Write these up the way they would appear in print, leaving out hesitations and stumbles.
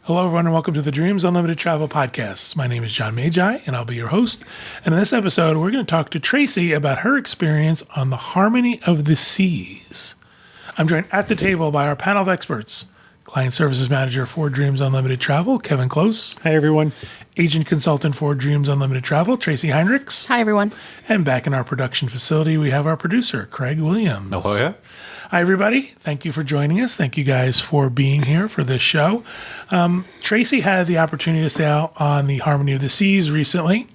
Hello, everyone, and welcome to the Dreams Unlimited Travel Podcast. My name is John Magi, and I'll be your host. And in this episode, we're going to talk to Tracey about her experience on the Harmony of the Seas. I'm joined at the table by our panel of experts, Client Services Manager for Dreams Unlimited Travel, Kevin Close. Hi, everyone. Agent Consultant for Dreams Unlimited Travel, Tracey Heinrichs. Hi, everyone. And back in our production facility, we have our producer, Craig Williams. Oh, yeah. Hi, everybody. Thank you for joining us. Thank you guys for being here for this show. Tracey had the opportunity to sail on the Harmony of the Seas recently.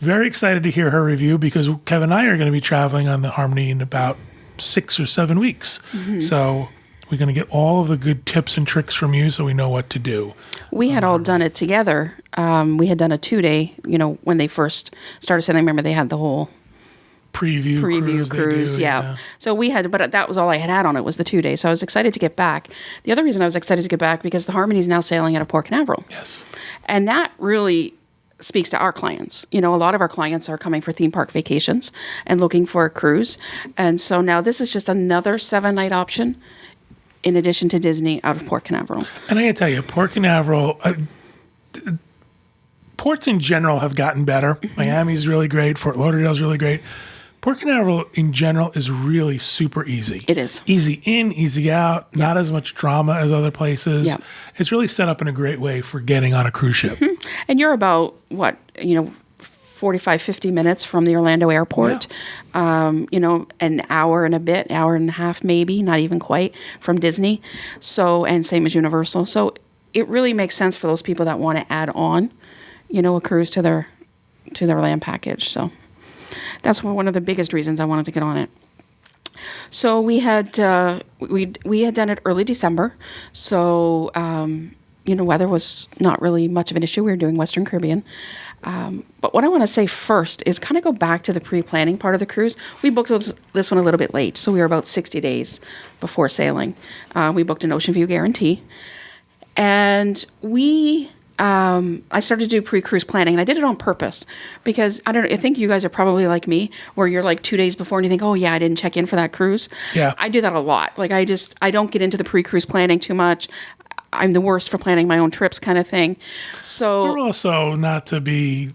Very excited to hear her review because Kevin and I are going to be traveling on the Harmony in about 6 or 7 weeks. Mm-hmm. So we're going to get all of the good tips and tricks from you so we know what to do. We had all done it together. We had done a 2-day, when they first started sailing. I remember they had the whole preview cruise. Yeah. So we had, but that was all I had on it was the 2 days. So I was excited to get back. The other reason I was excited to get back because the Harmony is now sailing out of Port Canaveral. Yes. And that really speaks to our clients. A lot of our clients are coming for theme park vacations and looking for a cruise. And so now this is just another 7-night option in addition to Disney out of Port Canaveral. And I got to tell you, Port Canaveral, ports in general have gotten better. Mm-hmm. Miami's really great. Fort Lauderdale's really great. Port Canaveral in general is really super easy. It is. Easy in, easy out, not as much drama as other places. Yeah. It's really set up in a great way for getting on a cruise ship. Mm-hmm. And you're about, 45, 50 minutes from the Orlando airport. Yeah. An hour and a bit, hour and a half maybe, not even quite, from Disney. So, and same as Universal. So it really makes sense for those people that want to add on, a cruise to their land package. So that's one of the biggest reasons I wanted to get on it. So we had we had done it early December. So weather was not really much of an issue. We were doing Western Caribbean. But what I want to say first is kind of go back to the pre-planning part of the cruise. We booked this one a little bit late, so we were about 60 days before sailing. We booked an Ocean View Guarantee, and I started to do pre-cruise planning, and I did it on purpose because I think you guys are probably like me, where you're like 2 days before and you think, oh yeah, I didn't check in for that cruise. Yeah, I do that a lot. Like I don't get into the pre-cruise planning too much. I'm the worst for planning my own trips kind of thing. So we're also, not to be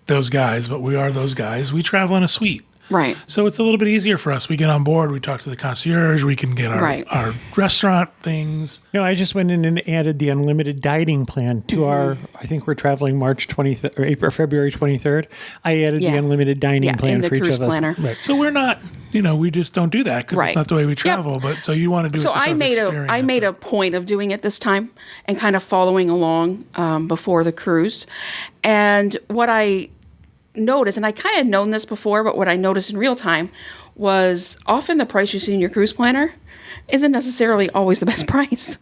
those guys, but we are those guys. We travel in a suite. Right. So it's a little bit easier for us. We get on board, we talk to the concierge, we can get our restaurant things. No, I just went in and added the unlimited dining plan to our, I think we're traveling March 23rd or February 23rd. I added the unlimited dining plan for each of us. Planner. Right. So we're not, we just don't do that because it's not the way we travel. Yep. But so you want to do it so I made a point of doing it this time and kind of following along before the cruise. And what I noticed, and I kind of known this before, but what I noticed in real time was often the price you see in your cruise planner isn't necessarily always the best price.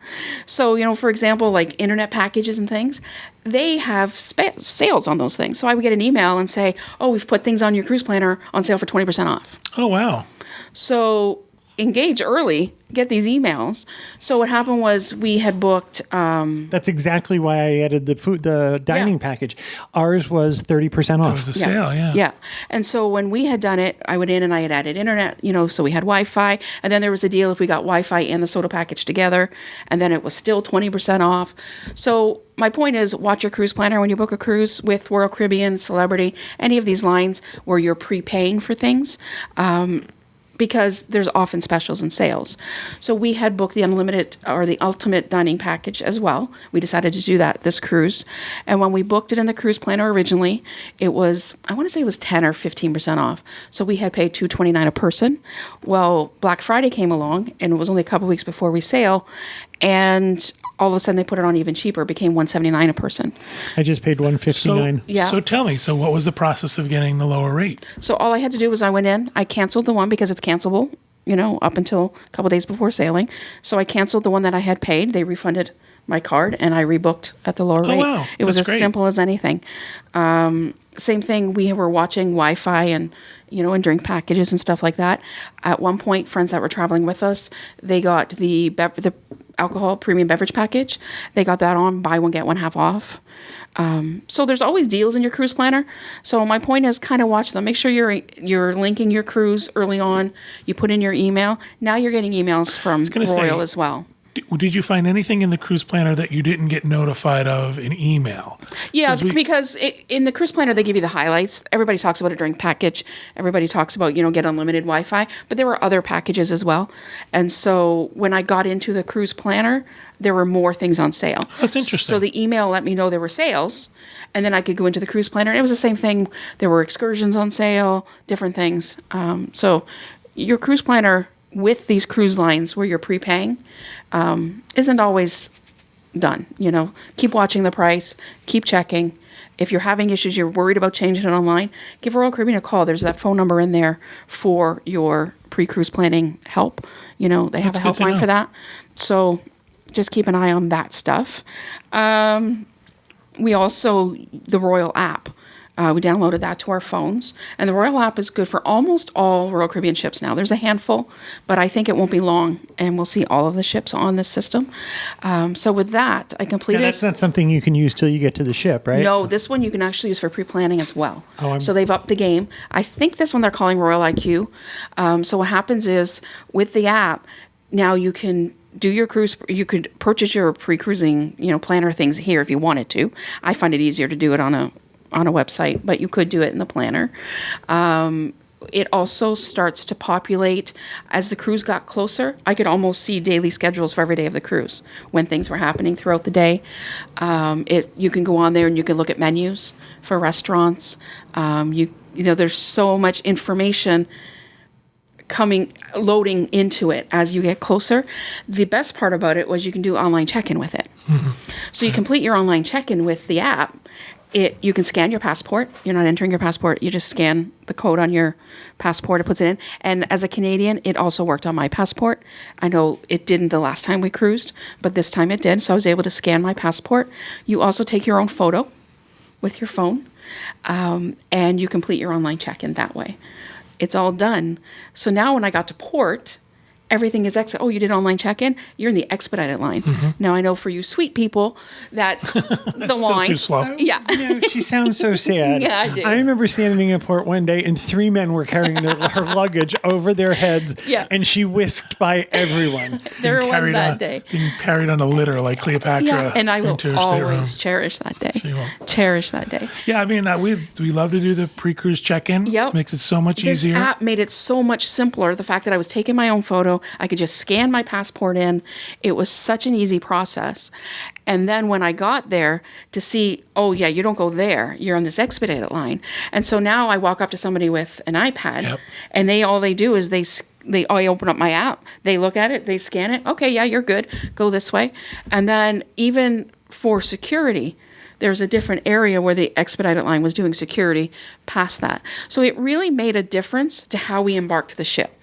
So, for example, like internet packages and things, they have sales on those things. So I would get an email and say, oh, we've put things on your cruise planner on sale for 20% off. Oh, wow. So engage early, get these emails. So what happened was we had booked. That's exactly why I added the dining package. Ours was 30% off. It was a sale, yeah. Yeah. And so when we had done it, I went in and I had added internet, so we had Wi-Fi. And then there was a deal if we got Wi-Fi and the soda package together. And then it was still 20% off. So my point is, watch your cruise planner when you book a cruise with Royal Caribbean, Celebrity, any of these lines where you're prepaying for things. Because there's often specials and sales. So we had booked the unlimited or the ultimate dining package as well. We decided to do that this cruise. And when we booked it in the cruise planner originally, it was, I want to say it was 10 or 15% off. So we had paid $229 a person. Well, Black Friday came along and it was only a couple weeks before we sail. And all of a sudden they put it on even cheaper. It became $179 a person. I just paid $159. So tell me, what was the process of getting the lower rate? So all I had to do was I went in, I canceled the one because it's cancelable, up until a couple days before sailing. So I canceled the one that I had paid. They refunded my card and I rebooked at the lower rate. Wow. It was as simple as anything. Same thing, we were watching Wi-Fi and drink packages and stuff like that. At one point, friends that were traveling with us, they got the alcohol premium beverage package. They got that on buy one, get one half off. So there's always deals in your cruise planner. So my point is kind of watch them. Make sure you're linking your cruise early on. You put in your email. Now you're getting emails from Royal as well. Did you find anything in the cruise planner that you didn't get notified of in email? Yeah, because in the cruise planner, they give you the highlights. Everybody talks about it during package. Everybody talks about, get unlimited Wi-Fi, but there were other packages as well. And so when I got into the cruise planner, there were more things on sale. That's interesting. So the email let me know there were sales, and then I could go into the cruise planner. And it was the same thing. There were excursions on sale, different things. So your cruise planner with these cruise lines where you're prepaying isn't always done. Keep watching the price, keep checking. If you're having issues, you're worried about changing it online, give Royal Caribbean a call. There's that phone number in there for your pre-cruise planning help. They have a helpline for that. So just keep an eye on that stuff. We also, the Royal app, we downloaded that to our phones. And the Royal app is good for almost all Royal Caribbean ships now. There's a handful, but I think it won't be long, and we'll see all of the ships on this system. So with that, I completed... Yeah, that's not something you can use till you get to the ship, right? No, this one you can actually use for pre-planning as well. Oh, so they've upped the game. I think this one they're calling Royal IQ. So what happens is, with the app, now you can do your cruise. You could purchase your pre-cruising, planner things here if you wanted to. I find it easier to do it on a website, but you could do it in the planner. It also starts to populate as the cruise got closer. I could almost see daily schedules for every day of the cruise when things were happening throughout the day. You can go on there and you can look at menus for restaurants. There's so much information loading into it as you get closer. The best part about it was you can do online check-in with it. Mm-hmm. So you complete your online check-in with the app. You can scan your passport. You're not entering your passport. You just scan the code on your passport. It puts it in. And as a Canadian, it also worked on my passport. I know it didn't the last time we cruised, but this time it did. So I was able to scan my passport. You also take your own photo with your phone, and you complete your online check-in that way. It's all done. So now when I got to port, everything is you did online check-in? You're in the expedited line. Mm-hmm. Now, I know for you sweet people, that's the line. Still too slow. Yeah. She sounds so sad. Yeah, I did. I remember standing in port one day and 3 men were carrying her luggage over their heads, and she whisked by everyone. There was that day. Being carried on a litter like Cleopatra. Yeah, and I will always room. cherish that day. So you will. Cherish that day. Yeah, I mean, we love to do the pre-cruise check-in. Yep. Makes it so much easier. This app made it so much simpler. The fact that I was taking my own photo, I could just scan my passport in. It was such an easy process. And then when I got there to see, you don't go there. You're on this expedited line. And so now I walk up to somebody with an iPad, and all they do is I open up my app. They look at it. They scan it. Okay, yeah, you're good. Go this way. And then even for security, there's a different area where the expedited line was doing security past that. So it really made a difference to how we embarked the ship.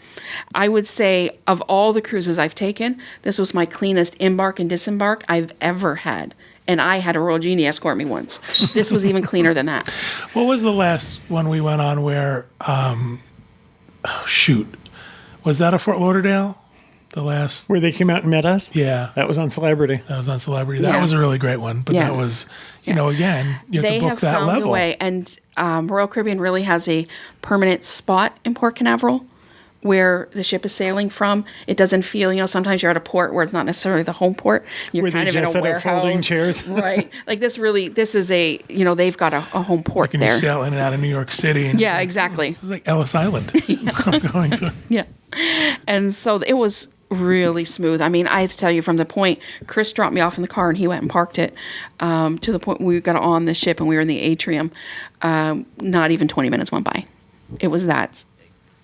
I would say of all the cruises I've taken, this was my cleanest embark and disembark I've ever had. And I had a Royal Genie escort me once. This was even cleaner than that. What was the last one we went on where, was that a Fort Lauderdale? The last... Where they came out and met us? Yeah. That was on Celebrity. That was a really great one. But that was, again, you have to book that level. They have found a way. And Royal Caribbean really has a permanent spot in Port Canaveral where the ship is sailing from. It doesn't feel, sometimes you're at a port where it's not necessarily the home port. You're where kind of in a warehouse. Folding chairs. Right. Like this is a, they've got a home port like there. You sail in and out of New York City. And exactly. It's like Ellis Island. I'm going through. Yeah. And so it was really smooth. I mean, I have to tell you from the point Chris dropped me off in the car and he went and parked it to the point we got on the ship and we were in the atrium. Not even 20 minutes went by. It was that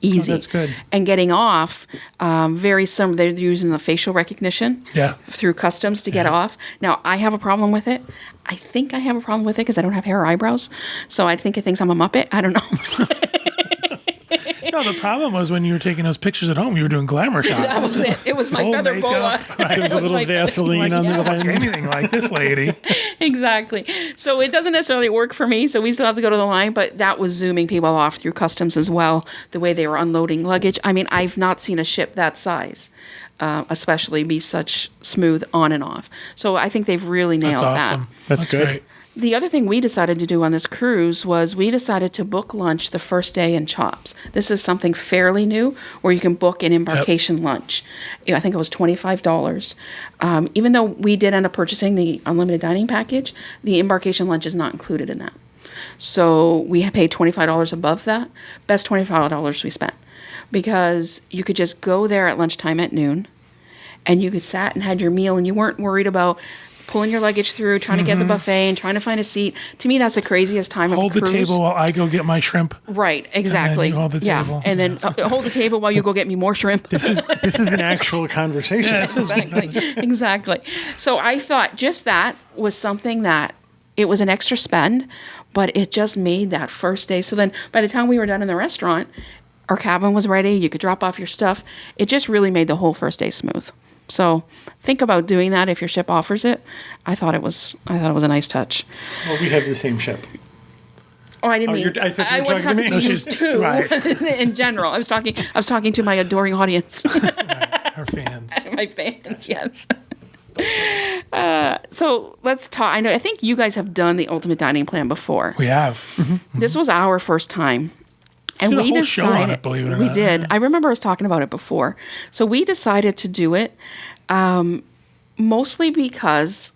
easy. Oh, that's good. And getting off, very similar. They're using the facial recognition through customs to get off. Now, I have a problem with it. I think I have a problem with it because I don't have hair or eyebrows. So I think it thinks I'm a Muppet. I don't know. No, the problem was when you were taking those pictures at home, you were doing glamour shots. That was it. It was my feather boa. Right. There was a little Vaseline on the lens. Anything like this lady. Exactly. So it doesn't necessarily work for me. So we still have to go to the line, but that was zooming people off through customs as well. The way they were unloading luggage. I mean, I've not seen a ship that size, especially be such smooth on and off. So I think they've really nailed That's awesome. that. That's good. Great. The other thing we decided to do on this cruise was we decided to book lunch the first day in Chops. This is something fairly new where you can book an embarkation lunch. I think it was $25. Even though we did end up purchasing the unlimited dining package, the embarkation lunch is not included in that. So we paid $25 above that. Best $25 we spent. Because you could just go there at lunchtime at noon and you could sat and had your meal and you weren't worried about pulling your luggage through, trying to get the buffet and trying to find a seat. To me, that's the craziest time of a cruise. Hold the table while I go get my shrimp. Right, exactly. And then you hold the table. And then hold the table while you go get me more shrimp. This is an actual conversation. Exactly. So I thought just that was something that it was an extra spend, but it just made that first day. So then by the time we were done in the restaurant, our cabin was ready. You could drop off your stuff. It just really made the whole first day smooth. So think about doing that if your ship offers it. I thought it was a nice touch. Well, we have the same ship. Oh, I didn't mean. I thought you were was talking to you too. Right. In general, I was talking to my adoring audience. Her fans. My fans, yes. So let's talk. I think you guys have done the ultimate dining plan before. We have. This was our first time. And we we did a whole show on decided, it, believe it or we not. did. I remember us talking about it before. So we decided to do it mostly because,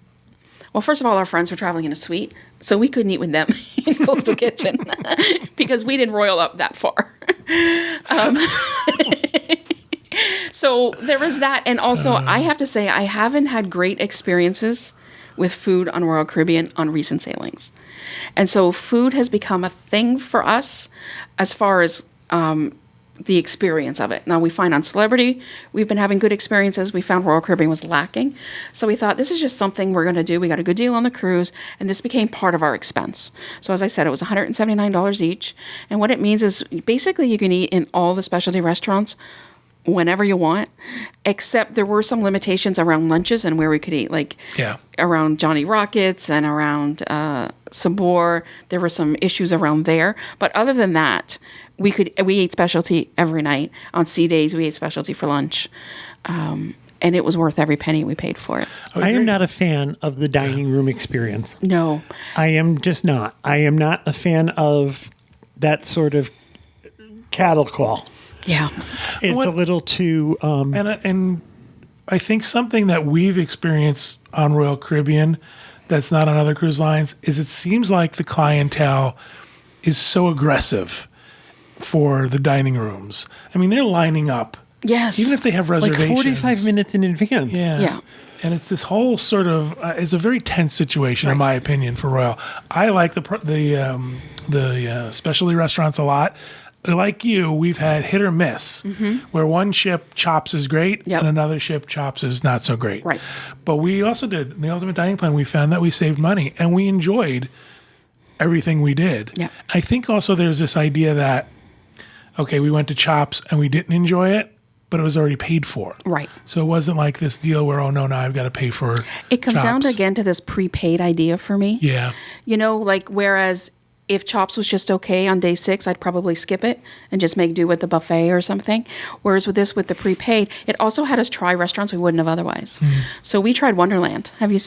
well, first of all, our friends were traveling in a suite, so we couldn't eat with them in Coastal Kitchen because we didn't royal up that far. So there was that. And also, I have to say, I haven't had great experiences with food on Royal Caribbean on recent sailings. And so food has become a thing for us as far as the experience of it. Now, we find on Celebrity, we've been having good experiences. We found Royal Caribbean was lacking. So we thought, this is just something we're going to do. We got a good deal on the cruise, and this became part of our expense. So as I said, it was $179 each. And what it means is basically you can eat in all the specialty restaurants whenever you want, except there were some limitations around lunches and where we could eat, like around Johnny Rockets and around Sabor. There were some issues around there. But other than that, we ate specialty every night. On sea days, we ate specialty for lunch. And it was worth every penny we paid for it. I am not a fan of the dining room experience. No. I am just not. I am not a fan of that sort of cattle call. Yeah. It's a little too... And I think something that we've experienced on Royal Caribbean that's not on other cruise lines is it seems like the clientele is so aggressive for the dining rooms. I mean, they're lining up. Yes. Even if they have reservations. Like 45 minutes in advance. Yeah. And it's this whole sort of, it's a very tense situation, in my opinion, for Royal. I like the specialty restaurants a lot. Like you, we've had hit or miss, where one ship Chops is great and another ship Chops is not so great. Right. But we also did, in the Ultimate Dining Plan, we found that we saved money and we enjoyed everything we did. Yeah. I think also there's this idea that, okay, we went to Chops and we didn't enjoy it, but it was already paid for. Right. So it wasn't like this deal where, oh, no, now I've got to pay for It comes down Chops. again to this prepaid idea for me. Yeah. You know, like whereas if Chops was just okay on day 6, I'd probably skip it and just make do with the buffet or something. Whereas with this, with the prepaid, it also had us try restaurants we wouldn't have otherwise. So we tried Wonderland. Have you?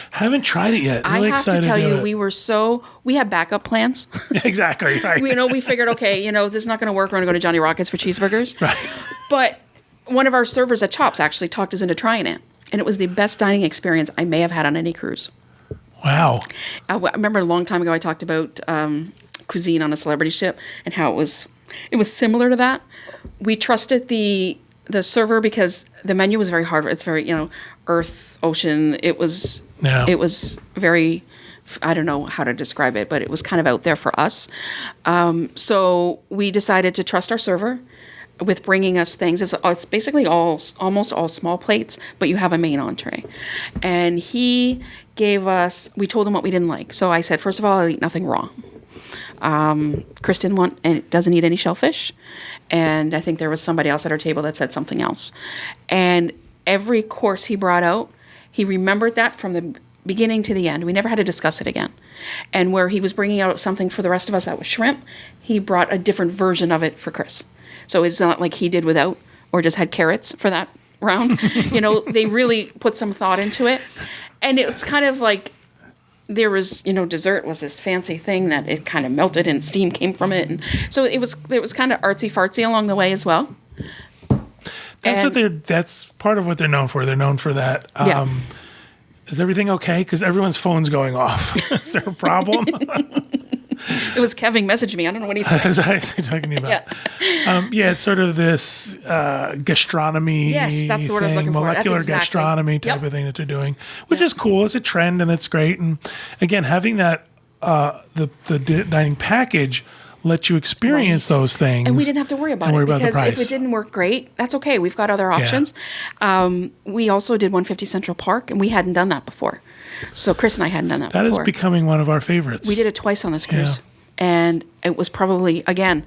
Haven't tried it yet. I Really have to excited tell do you, it. we had backup plans. Exactly. Right. We figured, okay, this is not going to work. We're going to go to Johnny Rockets for cheeseburgers. Right. But one of our servers at Chops actually talked us into trying it. And it was the best dining experience I may have had on any cruise. Wow. I remember a long time ago I talked about cuisine on a Celebrity ship and how it was similar to that. We trusted the server because the menu was very hard. It's very, earth, ocean. It was very, I don't know how to describe it, but it was kind of out there for us. So we decided to trust our server with bringing us things. It's basically almost all small plates, but you have a main entree. And he gave us, we told him what we didn't like. So I said, first of all, I'll eat nothing raw. Chris doesn't eat any shellfish. And I think there was somebody else at our table that said something else. And every course he brought out, he remembered that from the beginning to the end. We never had to discuss it again. And where he was bringing out something for the rest of us that was shrimp, he brought a different version of it for Chris. So it's not like he did without or just had carrots for that round. They really put some thought into it. And it's kind of like there was, dessert was this fancy thing that it kind of melted and steam came from it, and so it was kind of artsy fartsy along the way as well. That's part of what they're known for. They're known for that. Is everything okay? Because everyone's phone's going off. Is there a problem? It was Kevin messaged me. I don't know what he said. What was I talking to you about? It's sort of this gastronomy. Yes, that's the word I was looking for. Molecular That's exactly. gastronomy type of thing that they're doing, which is cool. It's a trend and it's great. And again, having that the dining package lets you experience those things, and we didn't have to worry about it because the if it didn't work great, that's okay. We've got other options. We also did 150 Central Park, and we hadn't done that before. So Chris and I hadn't done that before. That is becoming one of our favorites. We did it twice on this cruise, and it was probably, again,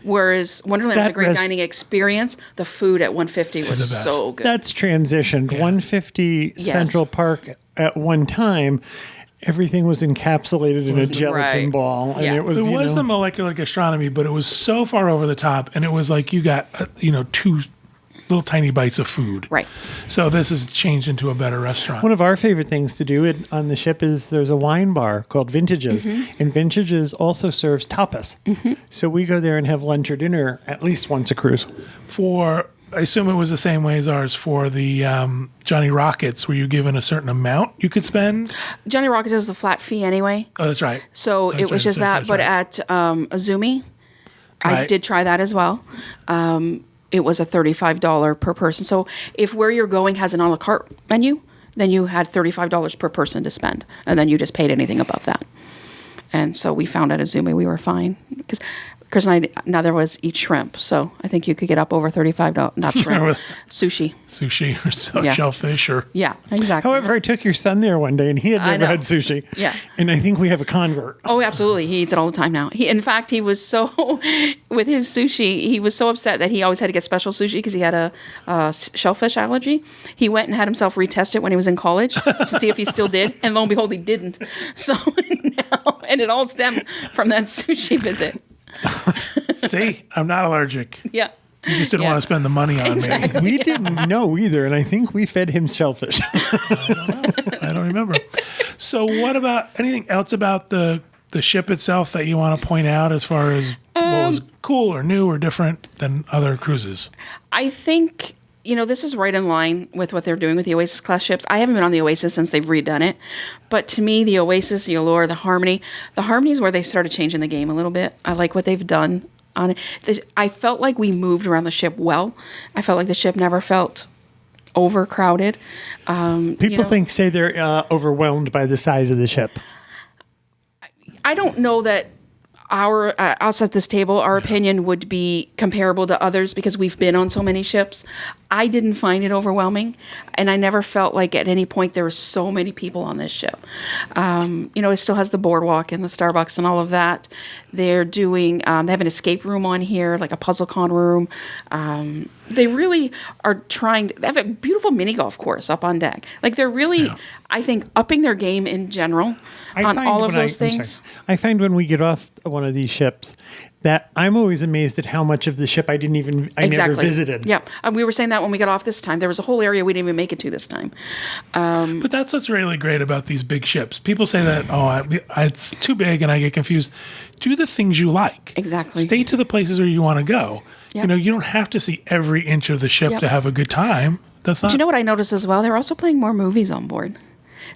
whereas Wonderland's a great dining experience, the food at 150 was so good. That's transitioned. 150 Central Park at one time, everything was encapsulated in a gelatin ball, and it was the molecular gastronomy, but it was so far over the top, and it was like you got two little tiny bites of food. Right. So this has changed into a better restaurant. One of our favorite things to do on the ship is there's a wine bar called Vintages, and Vintages also serves tapas. So we go there and have lunch or dinner at least once a cruise. I assume it was the same way as ours for the Johnny Rockets. Were you given a certain amount you could spend? Johnny Rockets is the flat fee anyway. Oh, that's right. So it was just that. But at Azumi, I did try that as well. It was a $35 per person. So if where you're going has an a la carte menu, then you had $35 per person to spend. And then you just paid anything above that. And so we found at Azumi we were fine. Because Chris and I, now there was eat shrimp. So I think you could get up over $35, not shrimp, sushi. Sushi or shellfish or... Yeah, exactly. However, I took your son there one day and he had never had sushi. Yeah. And I think we have a convert. Oh, absolutely. He eats it all the time now. In fact, he was so, with his sushi, he was so upset that he always had to get special sushi because he had a shellfish allergy. He went and had himself retest it when he was in college to see if he still did. And lo and behold, he didn't. So now, and it all stemmed from that sushi visit. See, I'm not allergic. Yeah. You just didn't want to spend the money on me. We didn't know either, and I think we fed him shellfish. I don't remember. So what about anything else about the ship itself that you want to point out as far as what was cool or new or different than other cruises? I think, this is right in line with what they're doing with the Oasis class ships. I haven't been on the Oasis since they've redone it. But to me, the Oasis, the Allure, the Harmony is where they started changing the game a little bit. I like what they've done on it. I felt like we moved around the ship well. I felt like the ship never felt overcrowded. People say they're overwhelmed by the size of the ship. I don't know that us at this table, our opinion would be comparable to others because we've been on so many ships. I didn't find it overwhelming, and I never felt like at any point there were so many people on this ship. It still has the boardwalk and the Starbucks and all of that. They're doing, they have an escape room on here, like a puzzle con room. They really are they have a beautiful mini golf course up on deck. Like they're really, I think, upping their game in general on all of those things. I find when we get off one of these ships that I'm always amazed at how much of the ship I never visited. Yeah, we were saying that when we got off this time. There was a whole area we didn't even make it to this time. But that's what's really great about these big ships. People say that, it's too big and I get confused. Do the things you like. Exactly. Stay to the places where you want to go. Yep. You don't have to see every inch of the ship to have a good time. That's not. Do you know what I noticed as well? They're also playing more movies on board.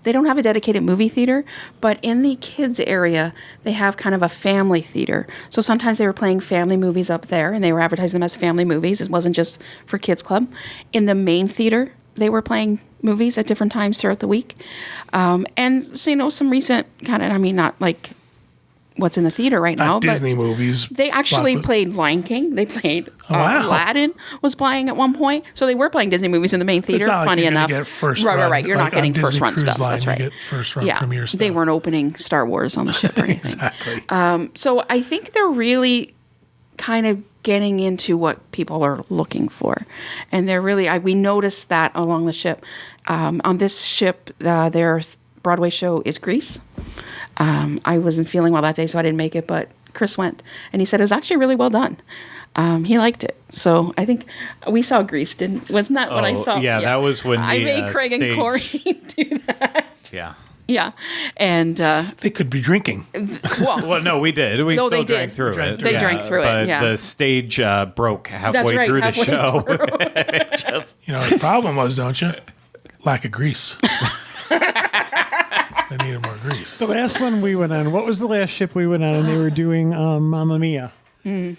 They don't have a dedicated movie theater, but in the kids area, they have kind of a family theater. So sometimes they were playing family movies up there, and they were advertising them as family movies. It wasn't just for kids club. In the main theater, they were playing movies at different times throughout the week. And so, some recent not like what's in the theater right now. Disney movies. They actually played Lion King. They played Aladdin was playing at one point. So they were playing Disney movies in the main theater. Funny enough. Right. You're not getting first run stuff. That's right. You get first run premiere stuff. They weren't opening Star Wars on the ship or anything. Exactly. So I think they're really kind of getting into what people are looking for. And they're really, we noticed that along the ship. On this ship, their Broadway show is Grease. I wasn't feeling well that day, so I didn't make it, but Chris went, and he said it was actually really well done. He liked it. So I think we saw Grease, wasn't that what I saw? Yeah, that was when I made Craig and Corey do that. Yeah. Yeah. And, They could be drinking. well, Well, no, we did. We No, still they drank did. through Drank it. through it. They drank through it, But yeah. the stage broke that's halfway right. through the halfway show. through. You know, the problem was, don't you? Lack of grease. They needed more grease. The last one we went on, what was the last ship we went on? And they were doing Mamma Mia. And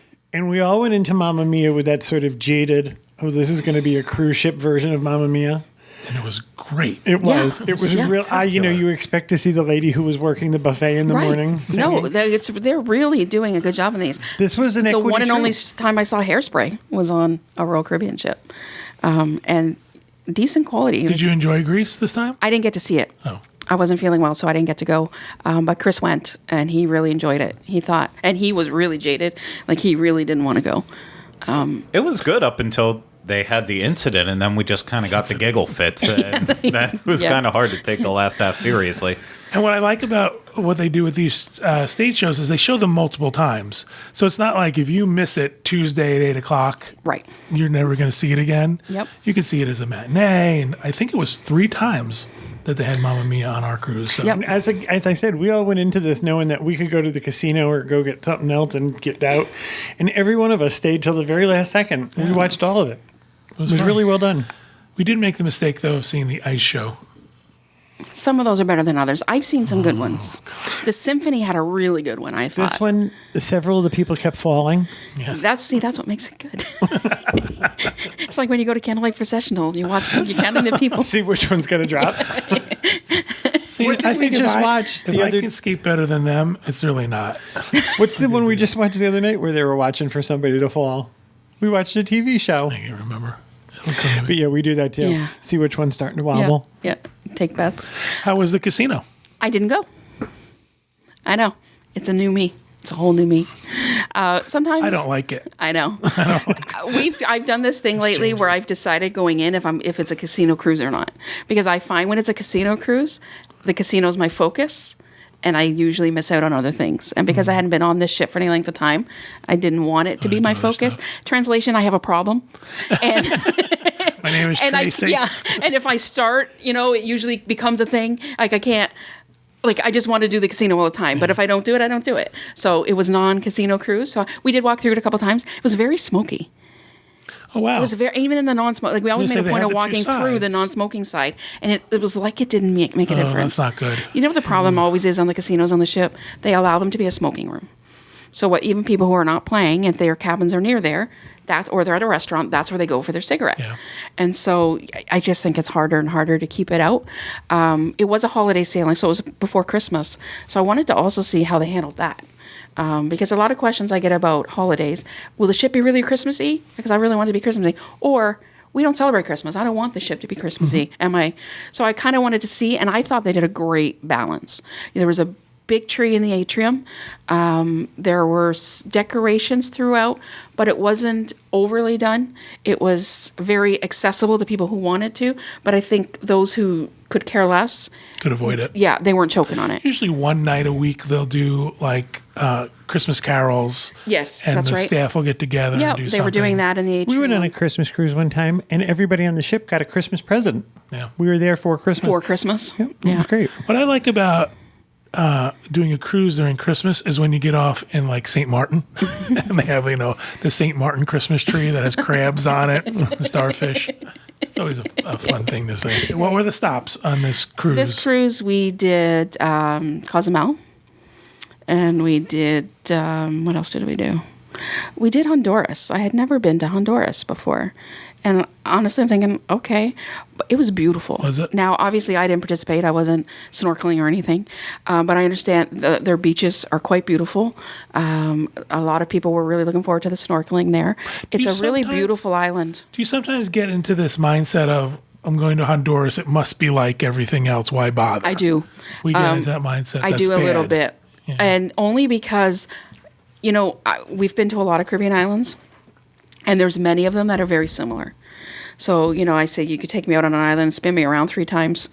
we all went into Mamma Mia with that sort of jaded, oh, this is going to be a cruise ship version of Mamma Mia. And it was great. It was. Yeah. It was Yeah. real. You expect to see the lady who was working the buffet in the morning. No, singing. they're really doing a good job in these. This was an The equity one and show. only time I saw Hairspray was on a Royal Caribbean ship. And decent quality. Did you enjoy Grease this time? I didn't get to see it. Oh. I wasn't feeling well, so I didn't get to go. But Chris went, and he really enjoyed it. He thought, and he was really jaded. Like, he really didn't want to go. It was good up until they had the incident, and then we just kind of got the giggle fits. And that was Yeah. kind of hard to take the last half seriously. And what I like about what they do with these stage shows is they show them multiple times. So it's not like if you miss it Tuesday at 8 o'clock, Right. you're never going to see it again. Yep. You can see it as a matinee. And I think it was 3 times that they had Mamma Mia on our cruise. So. Yep. As I said, we all went into this knowing that we could go to the casino or go get something else and get out. And every one of us stayed till the very last second. We watched all of it. It was fun. really well done. We did make the mistake, though, of seeing the ice show. Some of those are better than others. I've seen some good ones. The Symphony had a really good one, I thought. This one, several of the people kept falling. That's what makes it good. It's like when you go to Candlelight Processional, you're counting the people. See which one's going to drop. See, What did we just watch If the I other- can skate better than them, it's really not. What's the one we just watched the other night where they were watching for somebody to fall? We watched a TV show. I can't remember. It'll come to me. But yeah, we do that too. Yeah. See which one's starting to Yeah, wobble. yeah. Take bets. How was the casino? I didn't go. I know. It's a new me. It's a whole new me. Sometimes I don't like it. I know. I've done this thing lately where I've decided going in if it's a casino cruise or not, because I find when it's a casino cruise, the casino's my focus, and I usually miss out on other things. And because I hadn't been on this ship for any length of time, I didn't want it to be my focus. Translation: I have a problem, and My name is and Tracey. and if I start, it usually becomes a thing. Like I can't. Like I just want to do the casino all the time, but if I don't do it, I don't do it. So it was non-casino cruise. So we did walk through it a couple times. It was very smoky. Oh, wow. It was very even in the non-smoke. Like we always gonna made say a point they of had the two walking through the sides. non-smoking side, and it was like it didn't make a difference. That's not good. You know what the problem always is on the casinos on the ship? They allow them to be a smoking room. So what? Even people who are not playing, if their cabins are near there, or they're at a restaurant, that's where they go for their cigarette. Yeah. And so I just think it's harder and harder to keep it out. It was a holiday sailing, so it was before Christmas. So I wanted to also see how they handled that. Because a lot of questions I get about holidays. Will the ship be really Christmassy? Because I really want it to be Christmassy. Or we don't celebrate Christmas. I don't want the ship to be Christmassy. So I kind of wanted to see, and I thought they did a great balance. There was a big tree in the atrium. There were decorations throughout, but it wasn't overly done. It was very accessible to people who wanted to, but I think those who could care less, Could avoid it. yeah, they weren't choking on it. Usually one night a week they'll do like Christmas carols. Yes, and that's the right. staff will get together Yeah, and do they something. were doing that in the We atrium. went on a Christmas cruise one time, and everybody on the ship got a Christmas present. Yeah. We were there for Christmas. for Christmas. Yep, it was great. What I like about doing a cruise during Christmas is when you get off in like St. Martin and they have, the St. Martin Christmas tree that has crabs on it, starfish. It's always a fun thing to say. What were the stops on this cruise? This cruise, we did Cozumel, and we did, what else did we do? We did Honduras. I had never been to Honduras before. And honestly, I'm thinking, okay, but it was beautiful. Was it? Now, obviously, I didn't participate. I wasn't snorkeling or anything. But I understand their beaches are quite beautiful. A lot of people were really looking forward to the snorkeling there. It's you a really sometimes- beautiful island. Do you sometimes get into this mindset of, I'm going to Honduras, it must be like everything else, why bother? I do. We get into that mindset. I That's do a little bad. bit. And only because, we've been to a lot of Caribbean islands, and there's many of them that are very similar. So, I say you could take me out on an island, spin me around 3 times,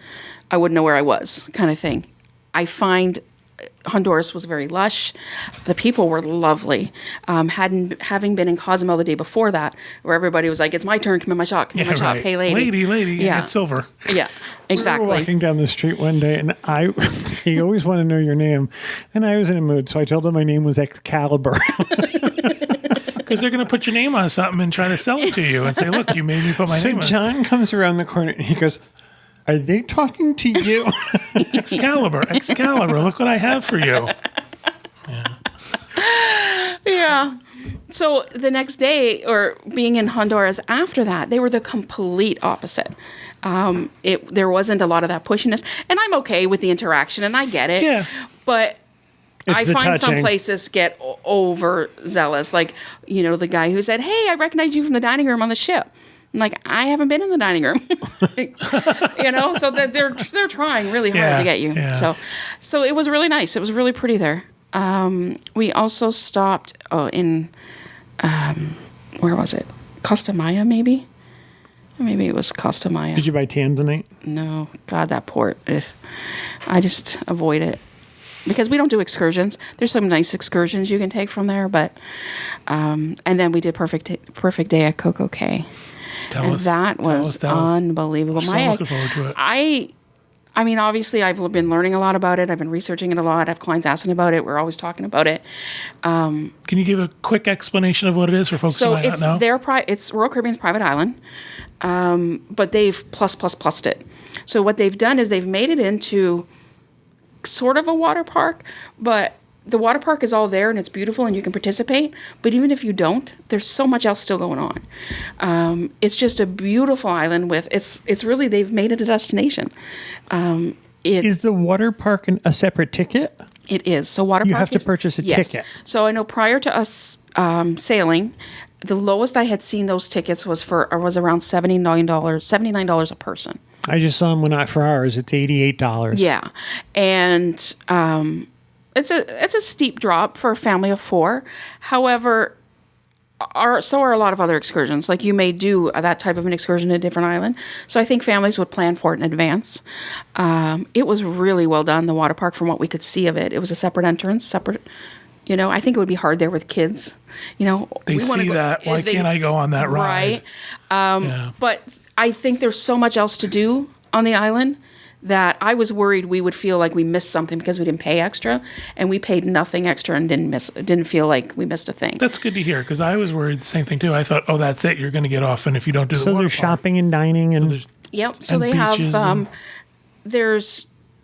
I wouldn't know where I was, kind of thing. I find Honduras was very lush. The people were lovely. Having been in Cozumel the day before that, where everybody was like, "It's my turn, come in my shop, come in my shop, right. hey lady, lady, Yeah. get silver." yeah, We were exactly." walking down the street one day, and he always wanted to know your name, and I was in a mood, so I told him my name was Excalibur. Because they're going to put your name on something and try to sell it to you and say, "Look, you made me put my So name on." John comes around the corner, and he goes, "Are they talking to you?" Excalibur, look what I have for you. Yeah. So the next day, or being in Honduras after that, they were the complete opposite. There wasn't a lot of that pushiness, and I'm okay with the interaction, and I get it. Yeah. But It's I the find some touching. places get overzealous. Like, the guy who said, "Hey, I recognize you from the dining room on the ship." I'm like, I haven't been in the dining room. So they're trying really hard to get you. Yeah. So it was really nice. It was really pretty there. We also stopped in, where was it? Costa Maya, maybe? Maybe it was Costa Maya. Did you buy Tanzanite? No, God, that port. Ugh. I just avoid it. Because we don't do excursions. There's some nice excursions you can take from there, but and then we did perfect day at Coco Cay. Tell us. That Tell was us, tell us. unbelievable. So looking forward to it. I mean, obviously, I've been learning a lot about it. I've been researching it a lot. I have clients asking about it. We're always talking about it. Can you give a quick explanation of what it is for folks who So might not know? it's Royal Caribbean's private island, but they've plussed it. So what they've done is they've made it into sort of a water park, but the water park is all there and it's beautiful and you can participate. But even if you don't, there's so much else still going on. It's just a beautiful island with it's really, they've made it a destination. Is the water park a separate ticket? It is. So water You park have to is- purchase a yes. ticket. So I know prior to us sailing, the lowest I had seen those tickets was around $79 a person. I just saw them for ours. It's $88. Yeah, and it's a steep drop for a family of 4. However, so are a lot of other excursions. Like you may do that type of an excursion to a different island. So I think families would plan for it in advance. It was really well done, the water park, from what we could see of it. It was a separate entrance, I think it would be hard there with kids. They we wanna see go- that. Why can't I go on that ride? Right. But I think there's so much else to do on the island that I was worried we would feel like we missed something because we didn't pay extra, and we paid nothing extra and didn't feel like we missed a thing. That's good to hear because I was worried the same thing too. I thought, oh, that's it. You're going to get off, and if you don't do the So water there's park, shopping and dining and there's Yep. So and they have beaches and-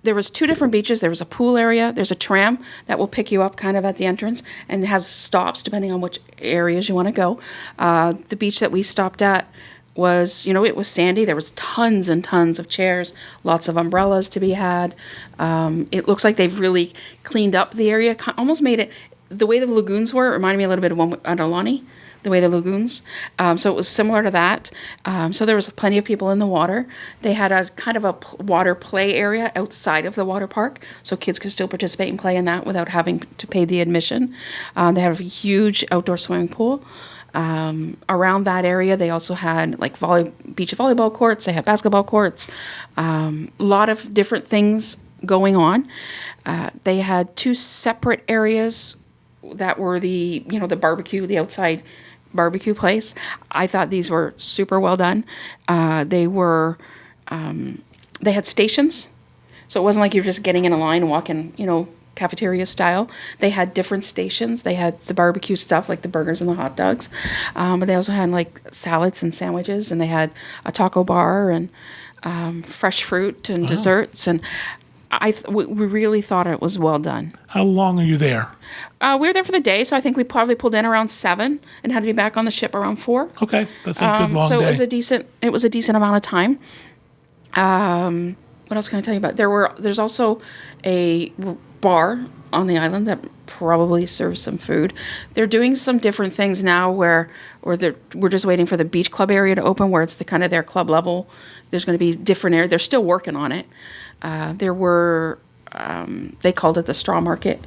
there was 2 different beaches. There was a pool area. There's a tram that will pick you up kind of at the entrance and it has stops depending on which areas you want to go. The beach that we stopped at was, it was sandy. There was tons and tons of chairs, lots of umbrellas to be had. It looks like they've really cleaned up the area, almost made it, the way the lagoons were, it reminded me a little bit of one at Aulani, the way the lagoons. So it was similar to that. So there was plenty of people in the water. They had a kind of a water play area outside of the water park, so kids could still participate and play in that without having to pay the admission. They have a huge outdoor swimming pool. Around that area, they also had like beach volleyball courts. They had basketball courts. A lot of different things going on. They had 2 separate areas that were the barbecue, the outside barbecue place. I thought these were super well done. They had stations, so it wasn't like you're just getting in a line and walking, cafeteria style. They had different stations. They had the barbecue stuff like the burgers and the hot dogs, but they also had like salads and sandwiches, and they had a taco bar and fresh fruit and desserts. And we really thought it was well done. How long are you there? We were there for the day, so I think we probably pulled in around 7 and had to be back on the ship around 4. Okay, that's a good long So day. it was a decent amount of time. What else can I tell you about? There's also a bar on the island that probably serves some food. They're doing some different things now we're just waiting for the beach club area to open, where it's the kind of their club level. There's going to be different area. They're still working on it. They called it the straw market.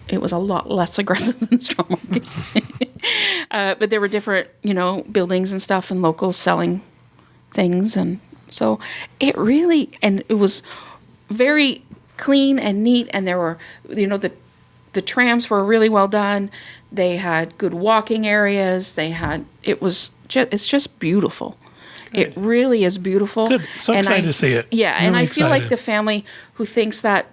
It was a lot less aggressive than the straw market. But there were different, buildings and stuff and locals selling things. And so it was very clean and neat, and there were, the trams were really well done. They had good walking areas. It's just beautiful. Good. It really is beautiful. Good. So excited to see it. Yeah, really and I feel like excited. the family who thinks that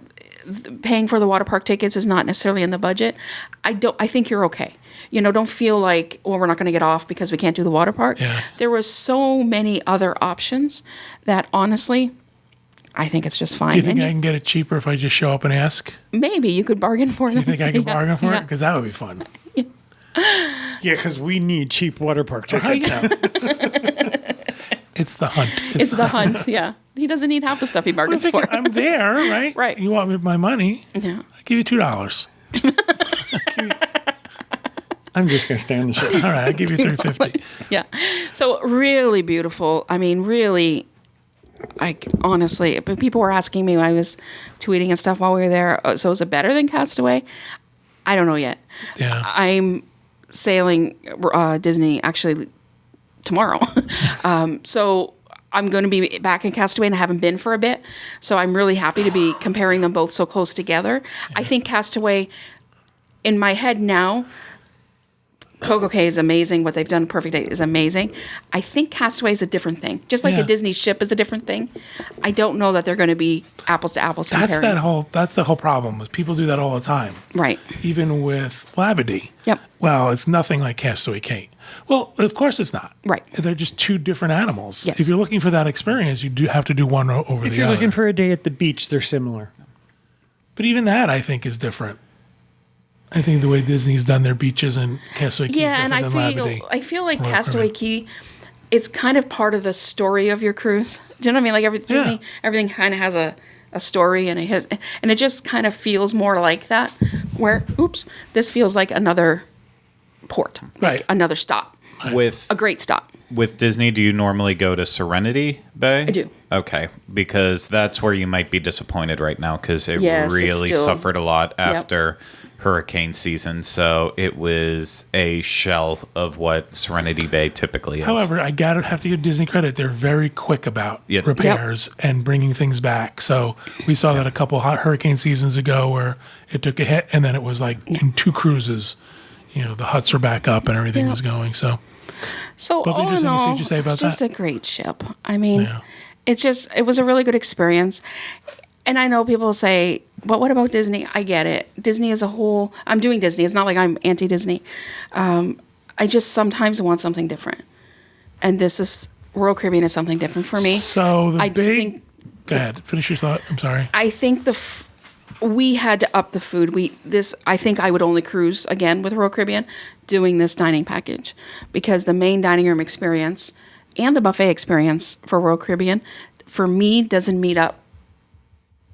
paying for the water park tickets is not necessarily in the budget, I think you're okay. Don't feel like, well, we're not going to get off because we can't do the water park. Yeah. There was so many other options that honestly, I think it's just fine. Do you think I can get it cheaper if I just show up and ask? Maybe you could bargain for them. You think I can bargain for it? Yeah. Because that would be fun. Yeah, because we need cheap water park tickets. It's the hunt. It's the hunt, yeah. He doesn't need half the stuff he bargains for. I'm there, right? Right. You want my money? Yeah. I'll give you $2. I'm just going to stay on the ship. All right, I'll give you $3.50. Yeah. So really beautiful. I mean, really, honestly, but people were asking me, I was tweeting and stuff while we were there, so is it better than Castaway? I don't know yet. Yeah. I'm sailing Disney actually tomorrow. So I'm going to be back in Castaway, and I haven't been for a bit. So I'm really happy to be comparing them both so close together. Yeah. I think Castaway, in my head now, Coco Cay is amazing. What they've done Perfect Day is amazing. I think Castaway is a different thing. Just like a Disney ship is a different thing. I don't know that they're going to be apples to apples comparing. That's the whole problem. Is people do that all the time. Right. Even with Labadee. Yep. Well, it's nothing like Castaway Cay. Well, of course it's not. Right. They're just two different animals. Yes. If you're looking for that experience, you do have to do one over the other. If you're looking for a day at the beach, they're similar. But even that, I think, is different. I think the way Disney's done their beaches and Castaway Cay. Yeah, and I feel like Castaway Cay is kind of part of the story of your cruise. Do you know what I mean? Like Disney, everything kind of has a story, and it just kind of feels more like that. Where, this feels like another port, like another stop, With a great stop. With Disney, do you normally go to Serenity Bay? I do. Okay, because that's where you might be disappointed right now, because it Yes, really it's still- suffered a lot after hurricane season. So it was a shell of what Serenity Bay typically is. However, I have to give Disney credit. They're very quick about repairs and bringing things back. So we saw that a couple hot hurricane seasons ago where it took a hit, and then it was like in 2 cruises, the huts were back up and everything was going. So all in interesting to see all, what you say about it's just that. a great ship. I mean, it was a really good experience. And I know people say, but what about Disney? I get it. Disney as a whole, I'm doing Disney. It's not like I'm anti-Disney. I just sometimes want something different. And Royal Caribbean is something different for me. So Go ahead, finish your thought. I'm sorry. I think we had to up the food. I think I would only cruise again with Royal Caribbean doing this dining package, because the main dining room experience and the buffet experience for Royal Caribbean, for me, doesn't meet up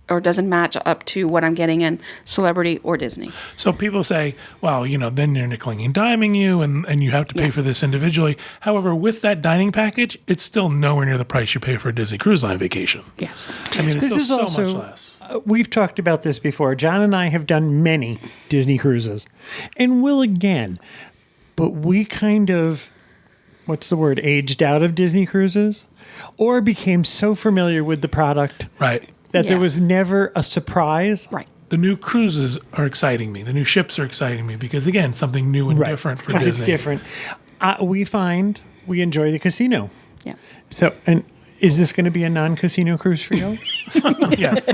or doesn't match up to what I'm getting in Celebrity or Disney. So people say, well, then they're nickeling and diming you, and you have to pay for this individually. However, with that dining package, it's still nowhere near the price you pay for a Disney Cruise Line vacation. Yes. I mean, it's This still is so also, much less. We've talked about this before. John and I have done many Disney cruises, and will again. But we kind of, aged out of Disney cruises, or became so familiar with the product Right. that there was never a surprise. Right. The new cruises are exciting me. The new ships are exciting me because, again, something new and different for Disney. Because it's different. We find we enjoy the casino. Yeah. So, and is this going to be a non-casino cruise for you? Yes.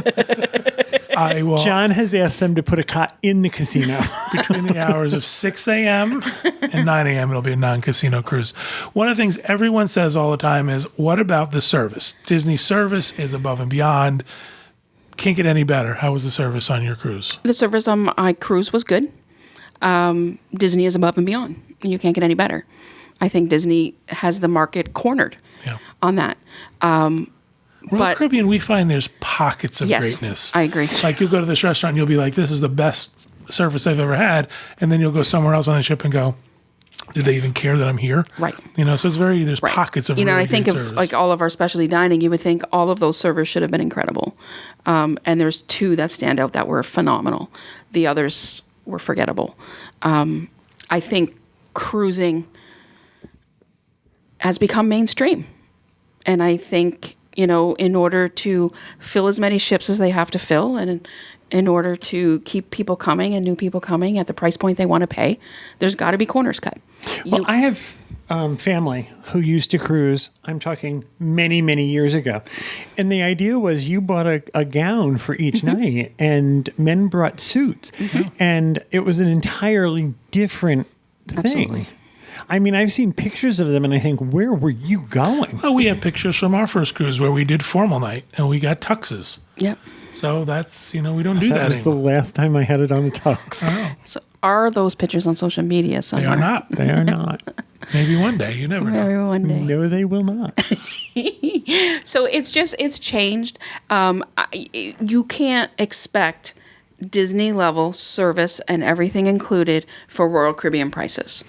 I will. John has asked them to put a cot in the casino. Between the hours of 6 a.m. and 9 a.m., it'll be a non-casino cruise. One of the things everyone says all the time is, what about the service? Disney service is above and beyond. Can't get any better. How was the service on your cruise? The service on my cruise was good. Disney is above and beyond. You can't get any better. I think Disney has the market cornered on that. Royal Caribbean, we find there's pockets of Yes, greatness. I agree. Like you'll go to this restaurant and you'll be like, this is the best service I've ever had. And then you'll go somewhere else on the ship and go, did they even care that I'm here? Right. So it's there's pockets of really I think great of service. like all of our specialty dining, you would think all of those servers should have been incredible. And there's 2 that stand out that were phenomenal. The others were forgettable. I think cruising has become mainstream. And I think in order to fill as many ships as they have to fill, and in order to keep people coming and new people coming at the price point they want to pay, there's got to be corners cut. Well, I have family who used to cruise. I'm talking many, many years ago. And the idea was you bought a gown for each night, and men brought suits. And it was an entirely different thing. Absolutely. I mean, I've seen pictures of them, and I think, where were you going? Well, we have pictures from our first cruise where we did formal night, and we got tuxes. Yep. So that's, we don't do that That was anymore. the last time I had it on a tux. Oh, So are those pictures on social media they somewhere? are not. They are not. Maybe one day. You never know. Maybe one day. No, they will not. So it's changed. You can't expect Disney level service and everything included for Royal Caribbean prices.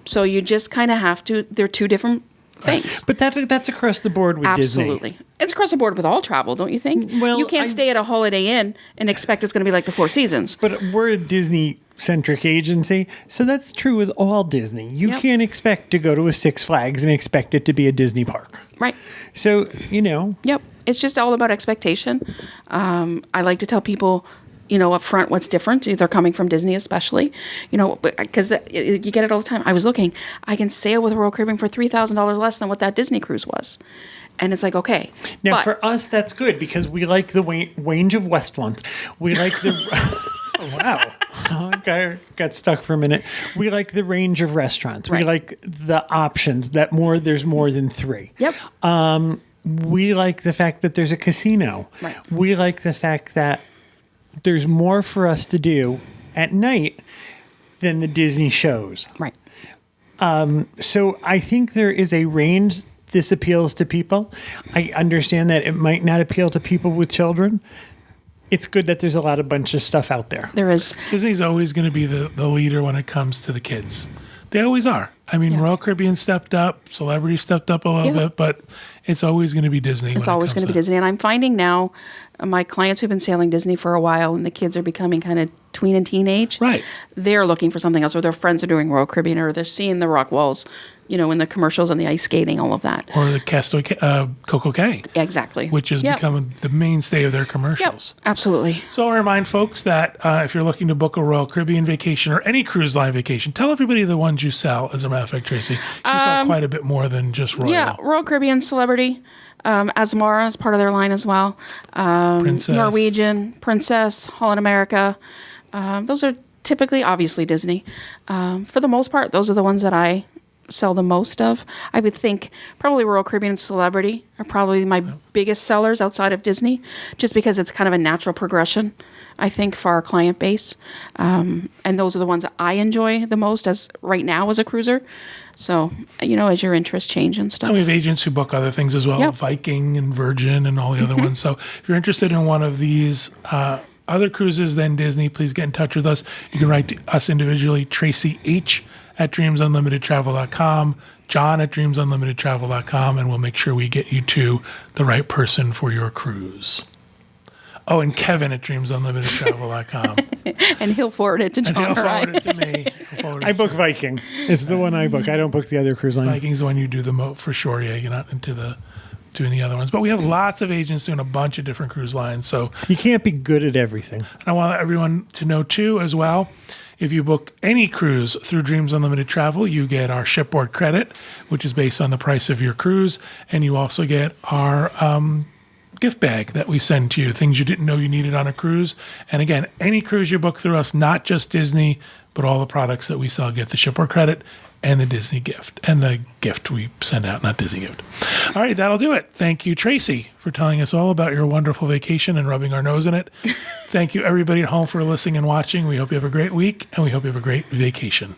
So you just kind of have to. They're two different things. But that's across the board with Disney. Absolutely. It's across the board with all travel, don't you think? Well, you can't stay at a Holiday Inn and expect it's going to be like the Four Seasons. But we're a Disney-centric agency, so that's true with all Disney. You Yep. can't expect to go to a Six Flags and expect it to be a Disney park. Right. So, Yep. It's just all about expectation. I like to tell people, up front what's different. They're coming from Disney especially, because you get it all the time. I was looking. I can sail with Royal Caribbean for $3,000 less than what that Disney cruise was. And it's like, okay. now but- for us, that's good because we like the range of West ones. We like the... Oh, wow. Okay, got stuck for a minute. We like the range of restaurants. We Right. like the options there's more than three. Yep. We like the fact that there's a casino. Right. We like the fact that there's more for us to do at night than the Disney shows. Right. So I think there is a range. This appeals to people. I understand that it might not appeal to people with children. It's good that there's a bunch of stuff out there. There is. Disney's always going to be the leader when it comes to the kids. They always are. I mean, Yeah. Royal Caribbean stepped up, Celebrity stepped up a little Yeah. bit, but it's always going to be Disney. It's always going to be Disney. And I'm finding now my clients who've been sailing Disney for a while and the kids are becoming kind of tween and teenage. Right. They're looking for something else, or their friends are doing Royal Caribbean, or they're seeing the rock walls, in the commercials and the ice skating, all of that. Or the Castaway Coco Cay, Exactly. which is Yep. becoming the mainstay of their Yep. commercials. Absolutely. So I'll remind folks that if you're looking to book a Royal Caribbean vacation or any cruise line vacation, tell everybody the ones you sell. As a matter of fact, Tracy, you sell quite a bit more than just Royal. Yeah. Royal Caribbean Celebrity. Asmara is part of their line as well. Princess. Norwegian, Princess, Holland America. Those are typically, obviously, Disney. For the most part, those are the ones that I sell the most of. I would think probably Royal Caribbean Celebrity are probably my biggest sellers outside of Disney, just because it's kind of a natural progression, I think, for our client base. And those are the ones that I enjoy the most as right now as a cruiser. So, as your interests change and stuff. And we have agents who book other things as well, Yep. Viking and Virgin and all the other ones. So if you're interested in one of these other cruises than Disney, please get in touch with us. You can write to us individually, Tracy H. at dreamsunlimitedtravel.com, John at dreamsunlimitedtravel.com, and we'll make sure we get you to the right person for your cruise. Oh, and Kevin at dreamsunlimitedtravel.com. And he'll forward it to And John he'll or I. forward it to me. He'll forward it I to book Viking. It's the one I book. I don't book the other cruise lines. Viking's the one you do the most for sure. Yeah, you're not into doing the other ones. But we have lots of agents doing a bunch of different cruise lines. So You can't be good at everything. I want everyone to know too, as well, if you book any cruise through Dreams Unlimited Travel, you get our shipboard credit, which is based on the price of your cruise. And you also get our gift bag that we send to you, things you didn't know you needed on a cruise. And again, any cruise you book through us, not just Disney, but all the products that we sell get the shipboard credit and the Disney gift, and the gift we send out, not Disney gift. All right, that'll do it. Thank you, Tracy, for telling us all about your wonderful vacation and rubbing our nose in it. Thank you, everybody at home, for listening and watching. We hope you have a great week, and we hope you have a great vacation.